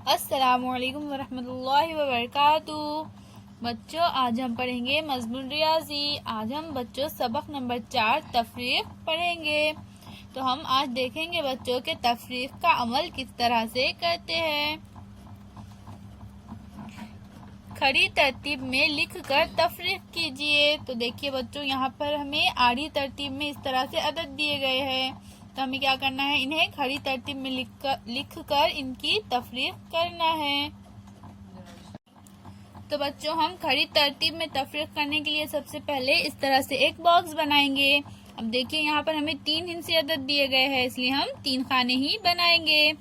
अस्सलामुअलैकुम वरहमतुल्लाहि वबरकातुहू। बच्चों, आज हम पढ़ेंगे मज़मून रियाजी। आज हम बच्चों सबक नंबर 4 तफरीक पढ़ेंगे। तो हम आज देखेंगे बच्चों के तफरीक का अमल किस तरह से करते हैं। खड़ी तरतीब में लिखकर तफरीक कीजिए। तो देखिए बच्चों, यहाँ पर हमें आड़ी तरतीब में इस तरह से अदद दिए गए हैं। तो हमें क्या करना है, इन्हें खड़ी तरतीब में लिखकर इनकी तफरीक करना है। तो बच्चों, हम खड़ी तरतीब में तफरीक करने के लिए सबसे पहले इस तरह से एक बॉक्स बनाएंगे। अब देखिए, यहाँ पर हमें 3 हिस्से अदद दिए गए हैं, इसलिए हम 3 खाने ही बनाएंगे।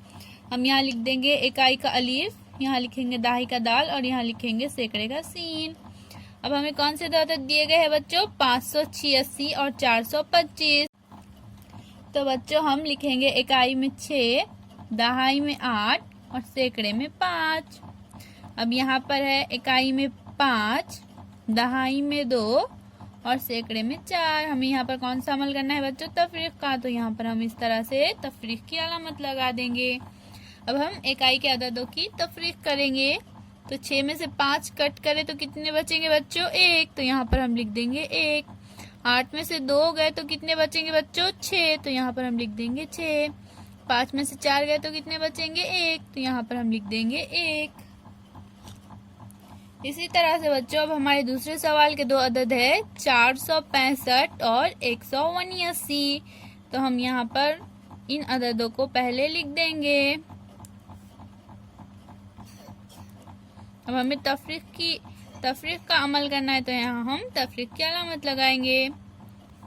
हम यहाँ लिख देंगे इकाई का अलीफ, यहाँ लिखेंगे दाही का दाल और यहाँ लिखेंगे सैकड़े का सीन। अब हमें कौन से दो अदद दिए गए हैं बच्चों, 586 और 425। तो बच्चों, हम लिखेंगे इकाई में 6, दहाई में 8 और सैकड़े में 5। अब यहाँ पर है इकाई में 5, दहाई में 2 और सैकड़े में 4। हमें यहाँ पर कौन सा अमल करना है बच्चों, तफरीक का। तो यहाँ पर हम इस तरह से तफरीक की अलामत लगा देंगे। अब हम इकाई के अददों की तफरीक करेंगे। तो 6 में से 5 कट करें तो कितने बचेंगे बच्चों, 1। तो यहाँ पर हम लिख देंगे 1। 8 में से 2 गए तो कितने बचेंगे बच्चों, 6। तो यहाँ पर हम लिख देंगे 6। 5 में से 4 गए तो कितने बचेंगे, 1। तो यहाँ पर हम लिख देंगे 1। इसी तरह से बच्चों, अब हमारे दूसरे सवाल के दो अदद है 465 और 189। तो हम यहाँ पर इन अददों को पहले लिख देंगे। अब हमें तफरीक का अमल करना है, तो यहाँ हम तफरीक की अलामत लगाएंगे।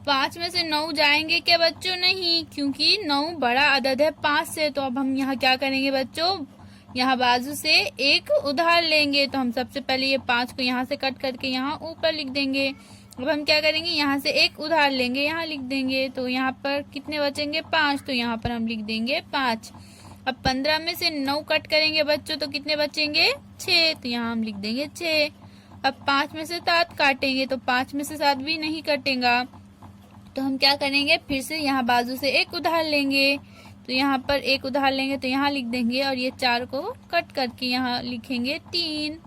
5 में से 9 जाएंगे क्या बच्चों, नहीं, क्योंकि 9 बड़ा अदद है 5 से। तो अब हम यहाँ क्या करेंगे बच्चों, यहाँ बाजू से एक उधार लेंगे। तो हम सबसे पहले ये 5 को यहाँ से कट करके यहाँ ऊपर लिख देंगे। अब हम क्या करेंगे, यहाँ से एक उधार लेंगे, यहाँ लिख देंगे। तो यहाँ पर कितने बचेंगे, 5। तो यहाँ पर हम लिख देंगे 5। अब 15 में से 9 कट करेंगे बच्चों, तो कितने बचेंगे, 6। तो यहाँ हम लिख देंगे 6। अब 5 में से 7 काटेंगे, तो 5 में से 7 भी नहीं कटेगा। तो हम क्या करेंगे, फिर से यहाँ बाजू से एक उधार लेंगे। तो यहाँ पर एक उधार लेंगे, तो यहाँ लिख देंगे और ये 4 को कट करके यहाँ लिखेंगे 3।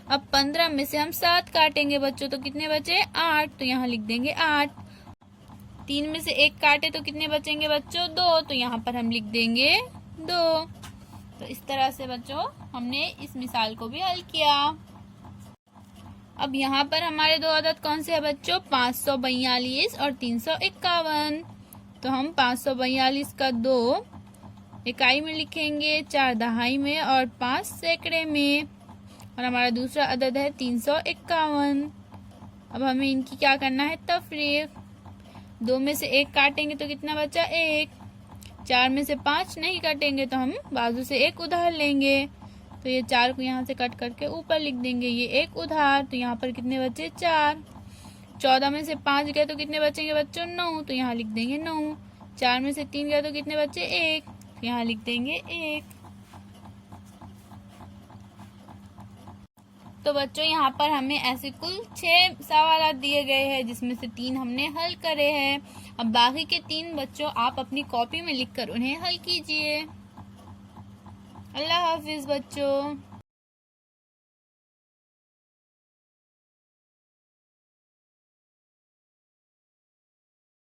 अब 15 में से हम 7 काटेंगे बच्चों, तो कितने बचे, 8। तो यहाँ लिख देंगे 8। 3 में से 1 काटे तो कितने बचेंगे बच्चों, 2। तो यहाँ पर हम लिख देंगे 2। तो इस तरह से बच्चों हमने इस मिसाल को भी हल किया। अब यहाँ पर हमारे दो अदद कौन से है बच्चों, 542 और 351। तो हम 542 का 2 इकाई में लिखेंगे, 4 दहाई में और 5 सैकड़े में। और हमारा दूसरा अदद है 351। अब हमें इनकी क्या करना है, तफरीक। 2 में से 1 काटेंगे तो कितना बचा, 1। 4 में से 5 नहीं काटेंगे, तो हम बाजू से एक उधार लेंगे। तो ये 4 को यहाँ से कट करके ऊपर लिख देंगे, ये एक उधार। तो यहाँ पर कितने बचे, 4। 14 में से 5 गए तो कितने बचेंगे बच्चों, 9। तो यहाँ लिख देंगे 9। 4 में से 3 गए तो कितने बचे, 1। तो यहाँ लिख देंगे 1। तो बच्चों, यहाँ पर हमें ऐसे कुल 6 सवाल दिए गए हैं, जिसमें से 3 हमने हल करे हैं। अब बाकी के 3 बच्चों आप अपनी कॉपी में लिखकर उन्हें हल कीजिए। अल्लाह हाफिज बच्चों।